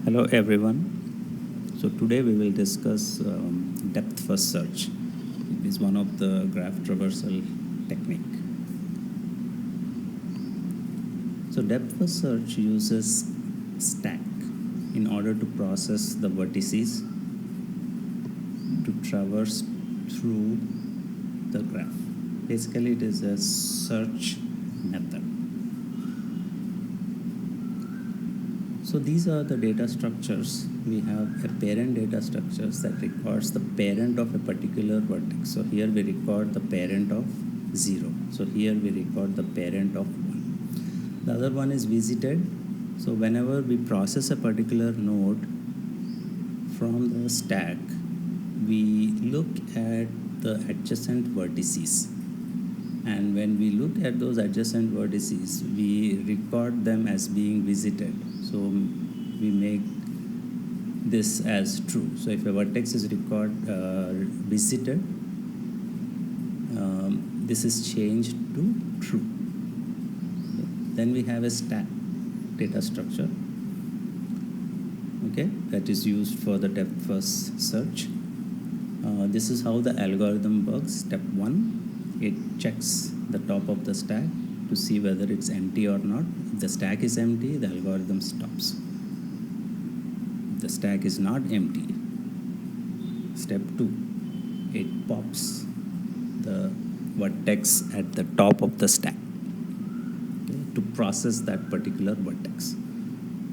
Hello everyone. So today we will discuss depth first search. It is one of the graph traversal technique. So depth first search uses stack in order to process the vertices to traverse through the graph. Basically it is a search method. So these are the data structures. We have a parent data structures that records the parent of a particular vertex. So here we record the parent of 0. So here we record the parent of 1. The other one is visited. So whenever we process a particular node from the stack, we look at the adjacent vertices. And when we look at those adjacent vertices, we record them as being visited. So we make this as true. So if a vertex is visited, this is changed to true. Okay. Then we have a stack data structure, okay, that is used for the depth first search. This is how the algorithm works. Step 1, it checks the top of the stack to see whether it's empty or not. If the stack is empty, the algorithm stops. If the stack is not empty, step 2, it pops the vertex at the top of the stack, okay, to process that particular vertex.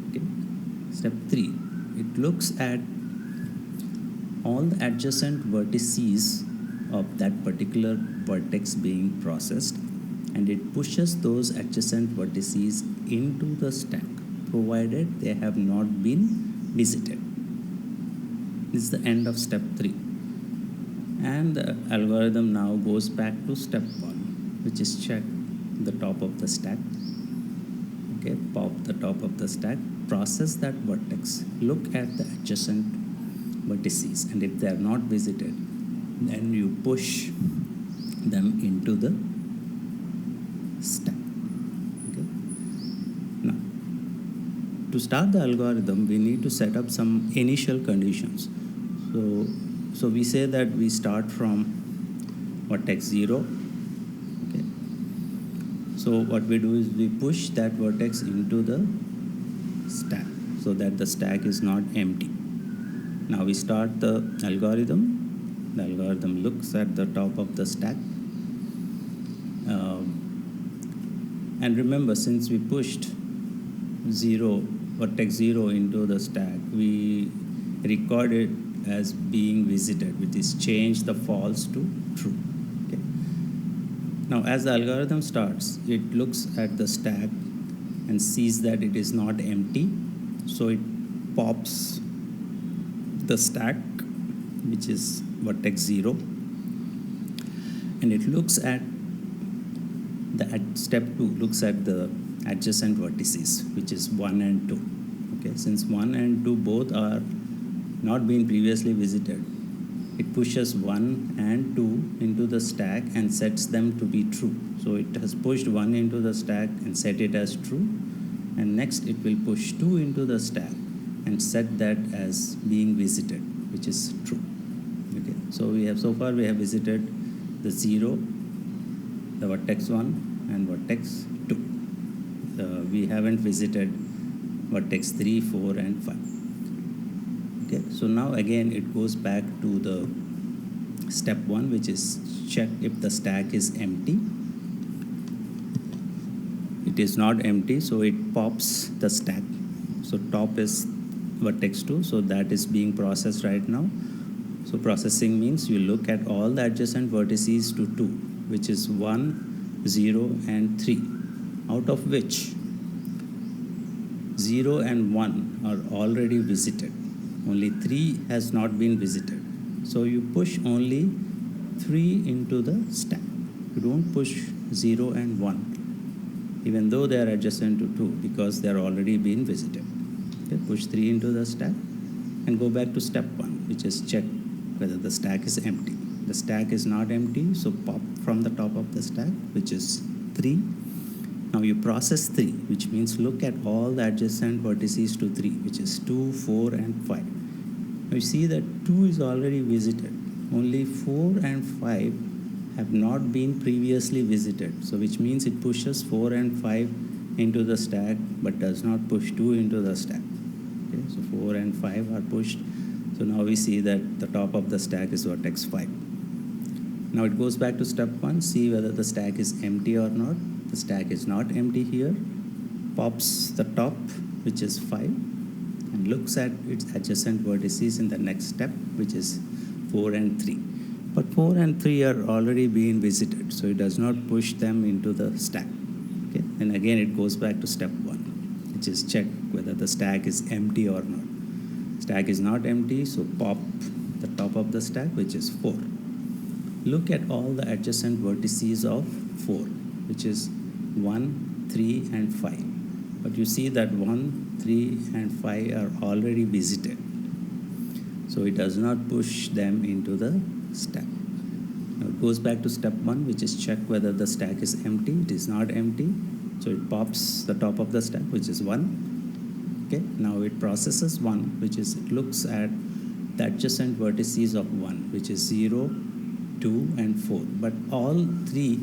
Okay. Step 3, it looks at all the adjacent vertices of that particular vertex being processed, and it pushes those adjacent vertices into the stack, provided they have not been visited. This is the end of step 3. And the algorithm now goes back to step 1, which is check the top of the stack. Okay, pop the top of the stack, process that vertex, look at the adjacent vertices, and if they are not visited, then you push them into the stack. Okay. Now, to start the algorithm, we need to set up some initial conditions. So we say that we start from vertex 0. Okay. So what we do is we push that vertex into the stack so that the stack is not empty. Now we start the algorithm. The algorithm looks at the top of the stack. And remember, since we pushed vertex 0 into the stack, we record it as being visited, which is change the false to true. Okay. Now as the algorithm starts, it looks at the stack and sees that it is not empty. So it pops the stack, which is vertex 0, and it looks at step 2 looks at the adjacent vertices, which is 1 and 2. Okay, since 1 and 2 both are not been previously visited, it pushes 1 and 2 into the stack and sets them to be true. So it has pushed 1 into the stack and set it as true, and next it will push 2 into the stack and set that as being visited, which is true. Okay, so far we have visited the 0, the vertex 1 and vertex 2. We haven't visited vertex 3, 4 and 5. Okay, so now again it goes back to the step 1, which is check if the stack is empty. It is not empty, so it pops the stack. So top is vertex 2, so that is being processed right now. So processing means you look at all the adjacent vertices to 2, which is 1, 0 and 3, out of which 0 and 1 are already visited. Only 3 has not been visited. So you push only 3 into the stack. You don't push 0 and 1, even though they are adjacent to 2, because they are already been visited. Okay, push 3 into the stack and go back to step 1, which is check whether the stack is empty. The stack is not empty, so pop from the top of the stack, which is 3. Now you process 3, which means look at all the adjacent vertices to 3, which is 2, 4, and 5. Now you see that 2 is already visited. Only 4 and 5 have not been previously visited. So which means it pushes 4 and 5 into the stack, but does not push 2 into the stack. Okay, so 4 and 5 are pushed. So now we see that the top of the stack is vertex 5. Now it goes back to step 1, see whether the stack is empty or not. The stack is not empty here. Pops the top, which is 5, and looks at its adjacent vertices in the next step, which is 4 and 3. But 4 and 3 are already being visited, so it does not push them into the stack. Okay? And again, it goes back to step 1, which is check whether the stack is empty or not. Stack is not empty, so pop the top of the stack, which is 4. Look at all the adjacent vertices of 4, which is 1, 3, and 5. But you see that 1, 3, and 5 are already visited. So it does not push them into the stack. Now it goes back to step 1, which is check whether the stack is empty. It is not empty. So it pops the top of the stack, which is 1. Okay. Now it processes 1, which is it looks at the adjacent vertices of 1, which is 0, 2, and 4. But all 3,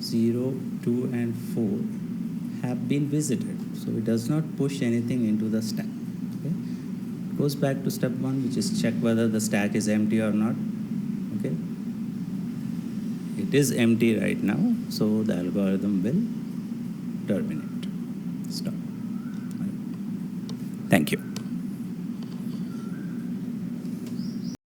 0, 2, and 4 have been visited. So it does not push anything into the stack. Okay. It goes back to step 1, which is check whether the stack is empty or not. Okay. It is empty right now, so the algorithm will terminate. Stop. Thank you.